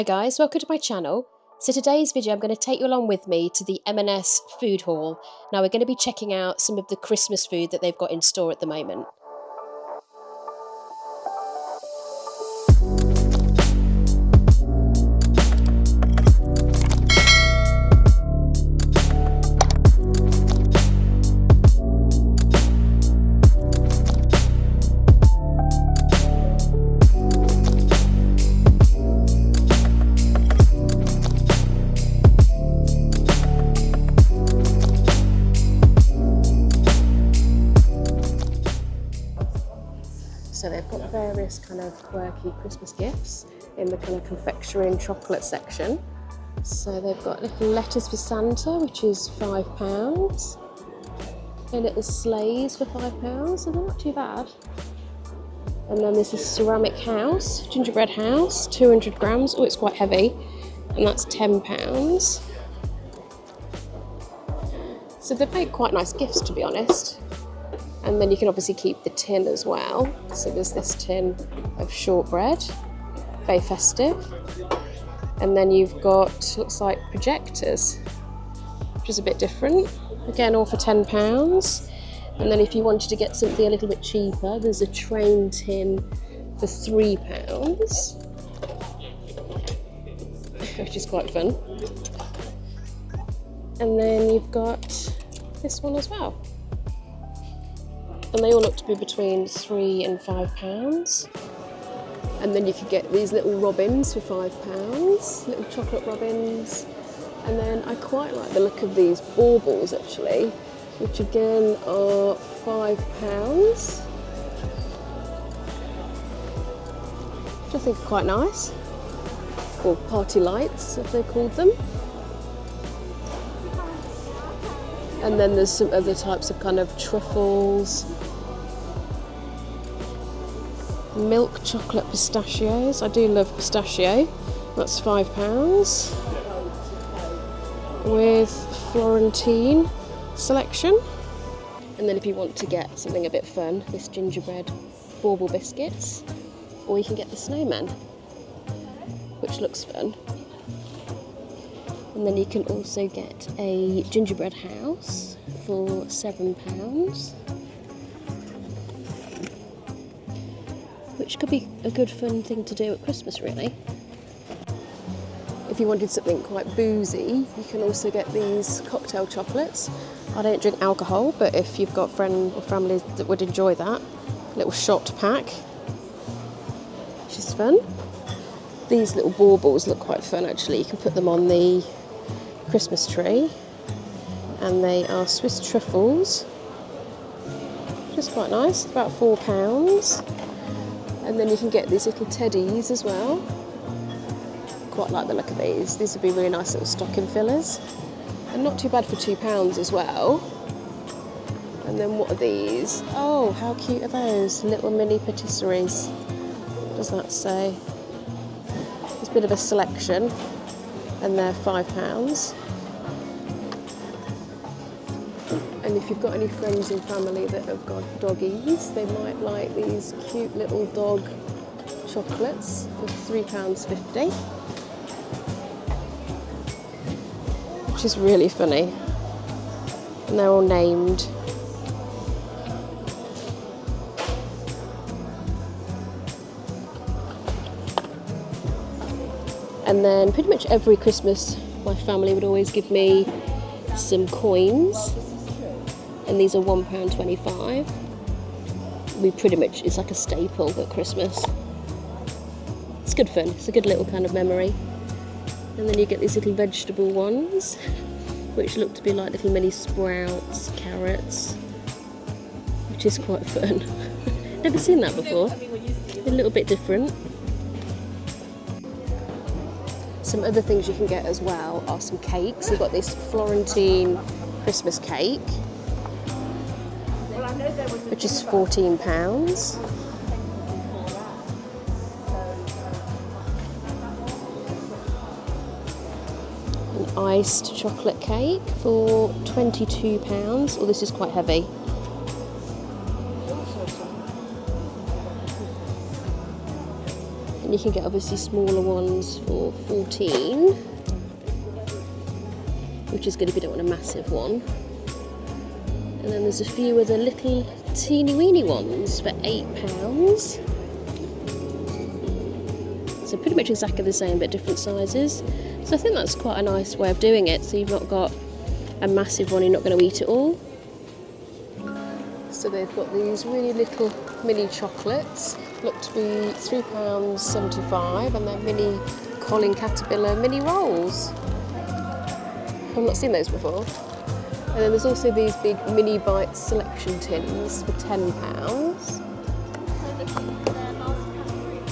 Hi guys, welcome to my channel. So today's video I'm going to take you along with me to the M&S food hall. Now we're going to be checking out some of the Christmas food that they've got in store at the moment. So they've got various kind of quirky Christmas gifts in the kind of confectionery and chocolate section. So they've got little letters for Santa, which is £5. And little sleighs for £5, so they're not too bad. And then there's this ceramic house, gingerbread house, 200 grams. Oh, it's quite heavy. And that's £10. So they've made quite nice gifts, to be honest. And then you can obviously keep the tin as well. So there's this tin of shortbread, very festive. And then you've got, looks like projectors, which is a bit different. Again, all for £10. And then if you wanted to get something a little bit cheaper, there's a train tin for £3, which is quite fun. And then you've got this one as well. And they all look to be between £3 and £5. And then you could get these little robins for £5, little chocolate robins. And then I quite like the look of these baubles actually, which again are £5, which I think are quite nice. Or party lights, as they called them. And then there's some other types of kind of truffles. Milk chocolate pistachios. I do love pistachio. That's £5. With Florentine selection. And then if you want to get something a bit fun, this gingerbread bauble biscuits. Or you can get the snowman, which looks fun. And then you can also get a gingerbread house for £7, which could be a good fun thing to do at Christmas, really. If you wanted something quite boozy, you can also get these cocktail chocolates. I don't drink alcohol, but if you've got friends or family that would enjoy that, a little shot pack, which is fun. These little baubles look quite fun, actually. You can put them on the Christmas tree, and they are Swiss truffles, which is quite nice, about £4. And then you can get these little teddies as well. Quite like the look of these. These would be really nice little stocking fillers, and not too bad for £2 as well. And then what are these? Oh, how cute are those? Little mini patisseries. What does that say? There's a bit of a selection, and they're £5. And if you've got any friends and family that have got doggies, they might like these cute little dog chocolates for £3.50, which is really funny. And they're all named. And then pretty much every Christmas, my family would always give me some coins. And these are £1.25. We pretty much, it's like a staple at Christmas. It's good fun. It's a good little kind of memory. And then you get these little vegetable ones, which look to be like little mini sprouts, carrots, which is quite fun. Never seen that before. A little bit different. Some other things you can get as well are some cakes. You've got this Florentine Christmas cake, which is £14. An iced chocolate cake for £22. Oh, this is quite heavy. And you can get obviously smaller ones for 14, which is good if you don't want a massive one. And then there's a few other little teeny weeny ones for £8. So pretty much exactly the same but different sizes. So I think that's quite a nice way of doing it, so you've not got a massive one, you're not going to eat it all. So they've got these really little mini chocolates, look to be £3.75, and they're mini Colin Caterpillar mini rolls. I've not seen those before. And then there's also these big mini bite selection tins for £10.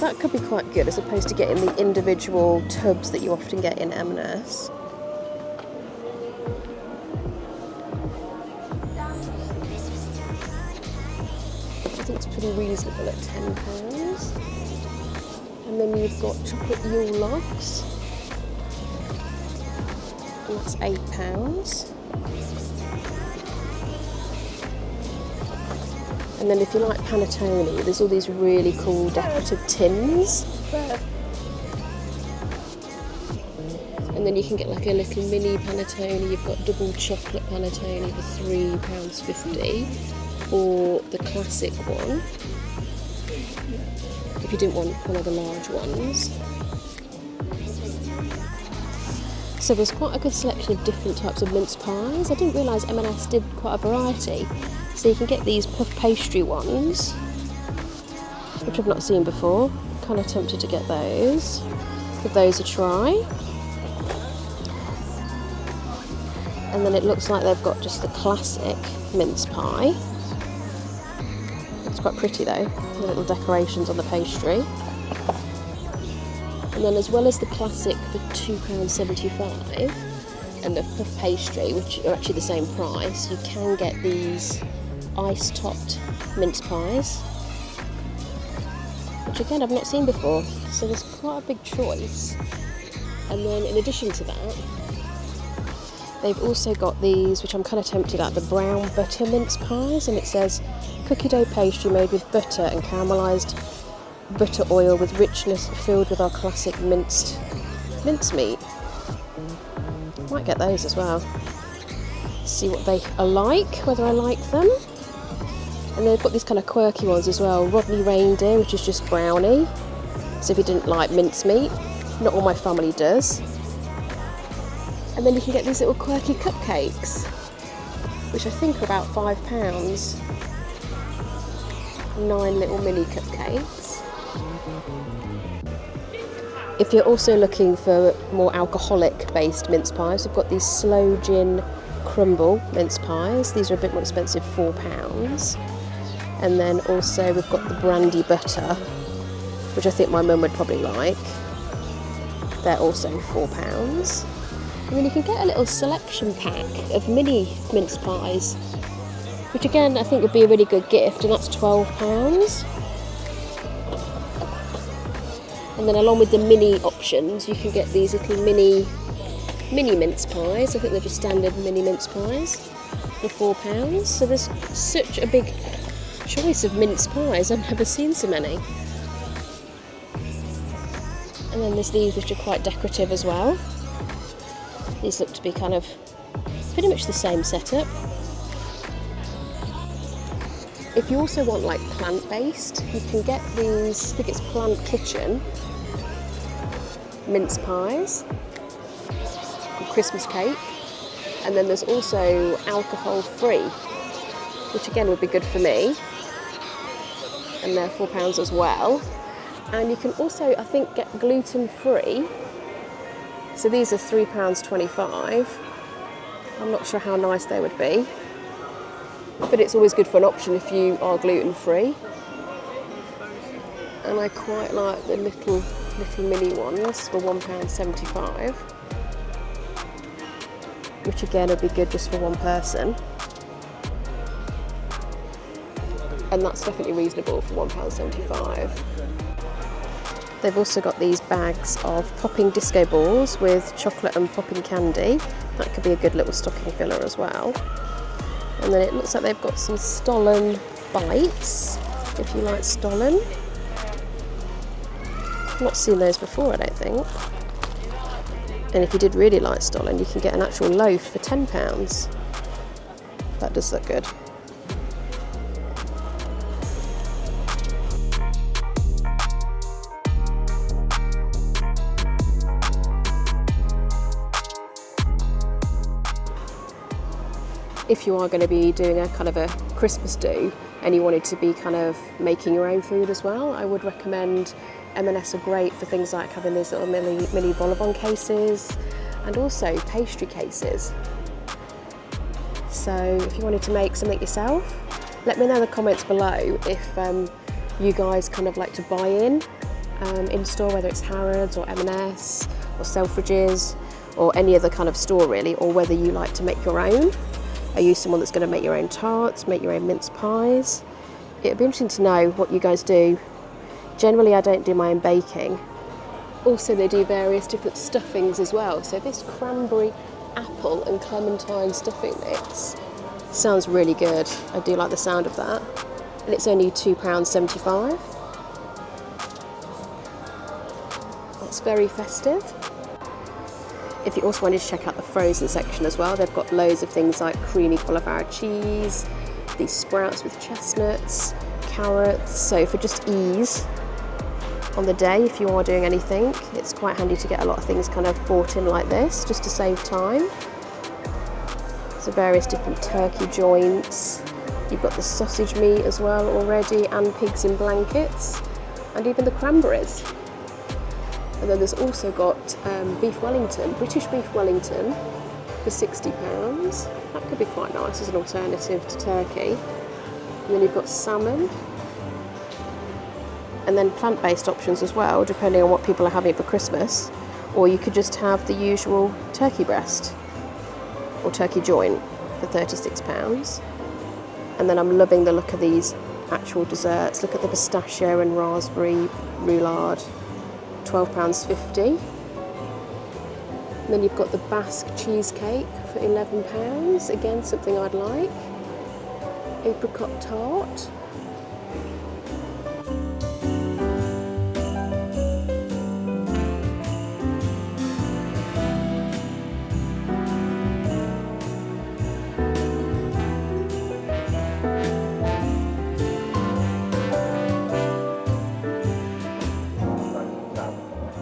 That could be quite good as opposed to getting the individual tubs that you often get in M&S. I think it's pretty reasonable at £10. And then you've got chocolate Yule logs, and that's £8. And then if you like panettone, there's all these really cool decorative tins. And then you can get like a little mini panettone. You've got double chocolate panettone for £3.50, or the classic one, if you didn't want one of the large ones. So there's quite a good selection of different types of mince pies. I didn't realise M&S did quite a variety. So you can get these puff pastry ones, which I've not seen before. Kind of tempted to get those. Give those a try. And then it looks like they've got just the classic mince pie. It's quite pretty though, the little decorations on the pastry. And then as well as the classic for £2.75 and the puff pastry, which are actually the same price, you can get these ice-topped mince pies, which again I've not seen before, so there's quite a big choice. And then in addition to that, they've also got these, which I'm kind of tempted at, the brown butter mince pies, and it says cookie dough pastry made with butter and caramelised butter oil with richness filled with our classic mincemeat. Might get those as well. See what they are like, whether I like them. And they've got these kind of quirky ones as well. Rodney reindeer, which is just brownie. So if you didn't like mincemeat, not all my family does. And then you can get these little quirky cupcakes, which I think are about £5. 9 little mini cupcakes. If you're also looking for more alcoholic based mince pies, we've got these sloe gin crumble mince pies. These are a bit more expensive, £4. And then also we've got the brandy butter, which I think my mum would probably like. They're also £4. And then you can get a little selection pack of mini mince pies, which again I think would be a really good gift, and that's £12. And then along with the mini options, you can get these little mini mince pies. I think they're just standard mini mince pies for £4. So there's such a big choice of mince pies. I've never seen so many. And then there's these which are quite decorative as well. These look to be kind of pretty much the same setup. If you also want like plant-based, you can get these, I think it's Plant Kitchen mince pies, Christmas cake, and then there's also alcohol-free, which again would be good for me, and they're £4 as well. And you can also, I think, get gluten-free. So these are £3.25. I'm not sure how nice they would be, but it's always good for an option if you are gluten-free. And I quite like the little mini ones for £1.75, which again would be good just for one person. And that's definitely reasonable for £1.75. They've also got these bags of popping disco balls with chocolate and popping candy. That could be a good little stocking filler as well. And then it looks like they've got some Stollen bites, if you like Stollen. not seen those before, I don't think. And if you did really like Stollen, you can get an actual loaf for £10. That does look good. If you are going to be doing a kind of a Christmas do and you wanted to be kind of making your own food as well, I would recommend M&S are great for things like having these little mini vol au vent cases and also pastry cases. So if you wanted to make something yourself, let me know in the comments below if you guys kind of like to buy in store, whether it's Harrods or M&S or Selfridges or any other kind of store really, or whether you like to make your own. Are you someone that's going to make your own tarts, make your own mince pies? It'd be interesting to know what you guys do. Generally, I don't do my own baking. Also, they do various different stuffings as well. So this cranberry, apple and clementine stuffing mix sounds really good. I do like the sound of that. And it's only £2.75. That's very festive. If you also wanted to check out the frozen section as well, they've got loads of things like creamy cauliflower cheese, these sprouts with chestnuts, carrots. So for just ease on the day, if you are doing anything, it's quite handy to get a lot of things kind of bought in like this, just to save time. So various different turkey joints. You've got the sausage meat as well already, and pigs in blankets, and even the cranberries. And then there's also got beef Wellington, British beef Wellington for £60. That could be quite nice as an alternative to turkey. And then you've got salmon. And then plant-based options as well, depending on what people are having for Christmas. Or you could just have the usual turkey breast or turkey joint for £36. And then I'm loving the look of these actual desserts. Look at the pistachio and raspberry roulade. £12.50. And then you've got the Basque cheesecake for £11. Again, something I'd like. Apricot tart.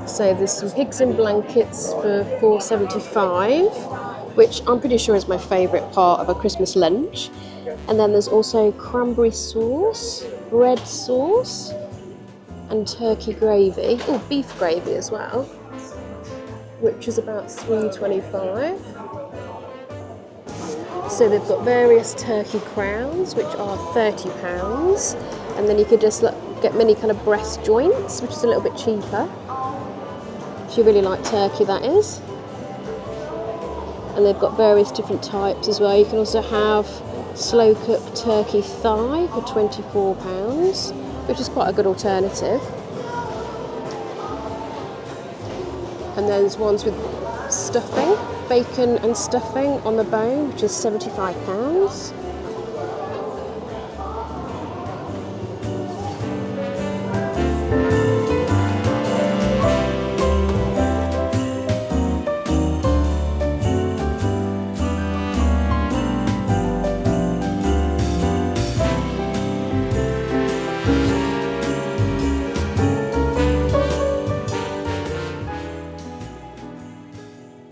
So there's some pigs in blankets for £4.75, which I'm pretty sure is my favourite part of a Christmas lunch. And then there's also cranberry sauce, bread sauce, and turkey gravy. Oh, beef gravy as well, which is about £3.25. So they've got various turkey crowns, which are £30. And then you could just get many kind of breast joints, which is a little bit cheaper. If you really like turkey, that is. And they've got various different types as well. You can also have slow cooked turkey thigh for £24, which is quite a good alternative. And there's ones with stuffing, bacon and stuffing on the bone, which is £75.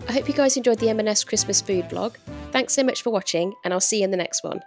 I hope you guys enjoyed the M&S Christmas food vlog. Thanks so much for watching, and I'll see you in the next one.